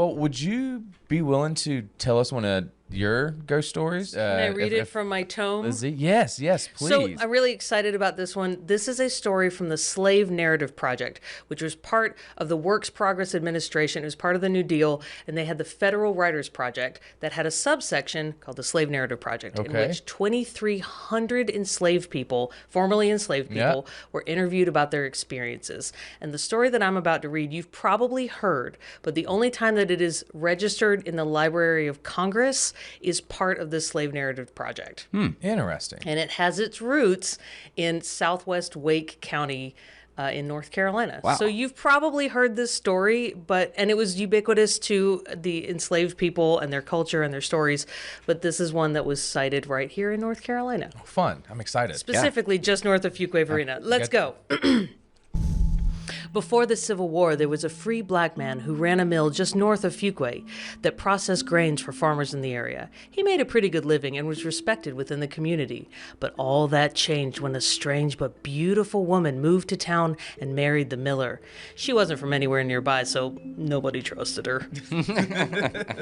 Well, would you be willing to tell us one of your ghost stories? Can I read it from my tome? Yes, please. So I'm really excited about this one. This is a story from the Slave Narrative Project, which was part of the Works Progress Administration. It was part of the New Deal, and they had the Federal Writers Project that had a subsection called the Slave Narrative Project, in which 2,300 enslaved people, formerly enslaved people, were interviewed about their experiences. And the story that I'm about to read, you've probably heard, but the only time that it is registered in the Library of Congress is part of the Slave Narrative Project. Interesting. And it has its roots in southwest Wake County in North Carolina. Wow. So you've probably heard this story, and it was ubiquitous to the enslaved people and their culture and their stories, but this is one that was cited right here in North Carolina. Fun. I'm excited. Specifically just north of Fuquay-Varina. Let's go. Before the Civil War, there was a free black man who ran a mill just north of Fuquay that processed grains for farmers in the area. He made a pretty good living and was respected within the community. But all that changed when a strange but beautiful woman moved to town and married the miller. She wasn't from anywhere nearby, so nobody trusted her.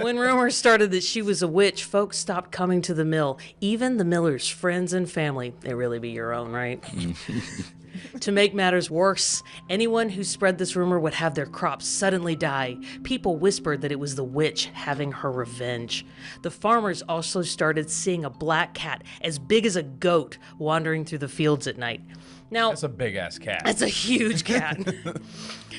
When rumors started that she was a witch, folks stopped coming to the mill. Even the miller's friends and family. They really be your own, right? To make matters worse, anyone who spread this rumor would have their crops suddenly die. People whispered that it was the witch having her revenge. The farmers also started seeing a black cat as big as a goat wandering through the fields at night. Now, That's a big-ass cat. That's a huge cat.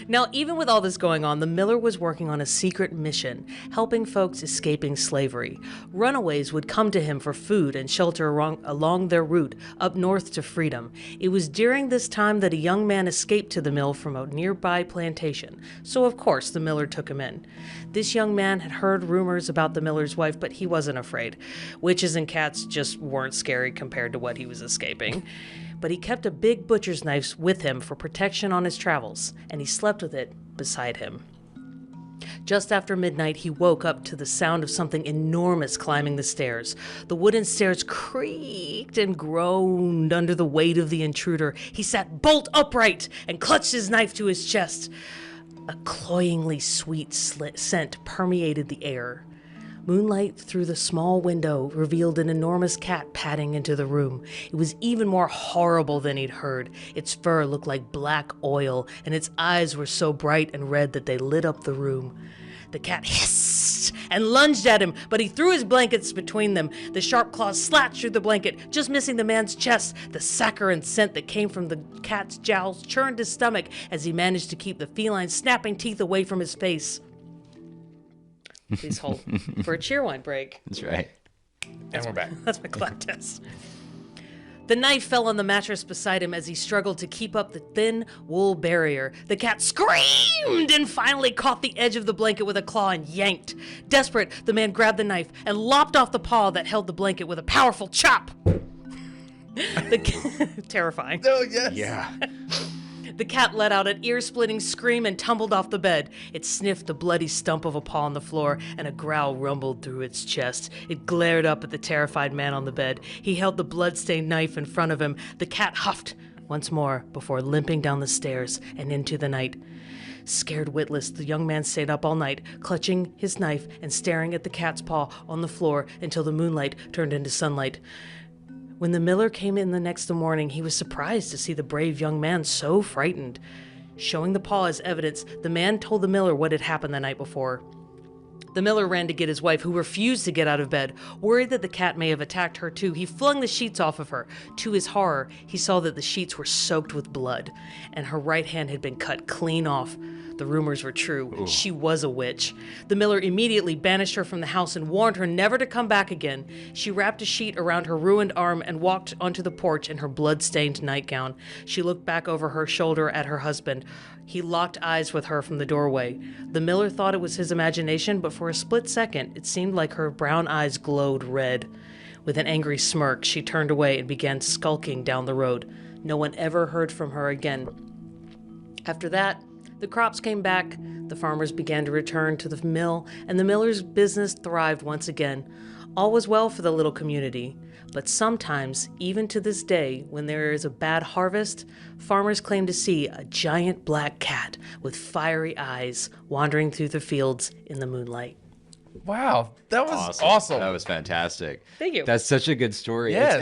Now, even with all this going on, the miller was working on a secret mission, helping folks escaping slavery. Runaways would come to him for food and shelter along their route up north to freedom. It was during this time that a young man escaped to the mill from a nearby plantation. So, of course, the miller took him in. This young man had heard rumors about the miller's wife, but he wasn't afraid. Witches and cats just weren't scary compared to what he was escaping. But he kept a big butcher's knife with him for protection on his travels, and he slept with it beside him. Just after midnight, he woke up to the sound of something enormous climbing the stairs. The wooden stairs creaked and groaned under the weight of the intruder. He sat bolt upright and clutched his knife to his chest. A cloyingly sweet scent permeated the air. Moonlight through the small window revealed an enormous cat padding into the room. It was even more horrible than he'd heard. Its fur looked like black oil, and its eyes were so bright and red that they lit up the room. The cat hissed and lunged at him, but he threw his blankets between them. The sharp claws slashed through the blanket, just missing the man's chest. The saccharine scent that came from the cat's jowls churned his stomach as he managed to keep the feline snapping teeth away from his face. Please hold for a cheerwine break. That's right. And we're back. That's my clap test. The knife fell on the mattress beside him as he struggled to keep up the thin wool barrier. The cat screamed and finally caught the edge of the blanket with a claw and yanked. Desperate, the man grabbed the knife and lopped off the paw that held the blanket with a powerful chop. Terrifying. Oh, yes. Yeah. The cat let out an ear-splitting scream and tumbled off the bed. It sniffed a bloody stump of a paw on the floor, and a growl rumbled through its chest. It glared up at the terrified man on the bed. He held the blood-stained knife in front of him. The cat huffed once more before limping down the stairs and into the night. Scared witless, the young man stayed up all night, clutching his knife and staring at the cat's paw on the floor until the moonlight turned into sunlight. When the miller came in the next morning, he was surprised to see the brave young man so frightened. Showing the paw as evidence, the man told the miller what had happened the night before. The miller ran to get his wife, who refused to get out of bed. Worried that the cat may have attacked her too, he flung the sheets off of her. To his horror, he saw that the sheets were soaked with blood, and her right hand had been cut clean off. The rumors were true. Ooh. She was a witch. The miller immediately banished her from the house and warned her never to come back again. She wrapped a sheet around her ruined arm and walked onto the porch in her blood-stained nightgown. She looked back over her shoulder at her husband. He locked eyes with her from the doorway. The miller thought it was his imagination, but for a split second, it seemed like her brown eyes glowed red. With an angry smirk, she turned away and began skulking down the road. No one ever heard from her again. After that, the crops came back, the farmers began to return to the mill, and the miller's business thrived once again. All was well for the little community, but sometimes, even to this day, when there is a bad harvest, farmers claim to see a giant black cat with fiery eyes wandering through the fields in the moonlight. Wow, that was awesome. That was fantastic. Thank you. That's such a good story. Yes.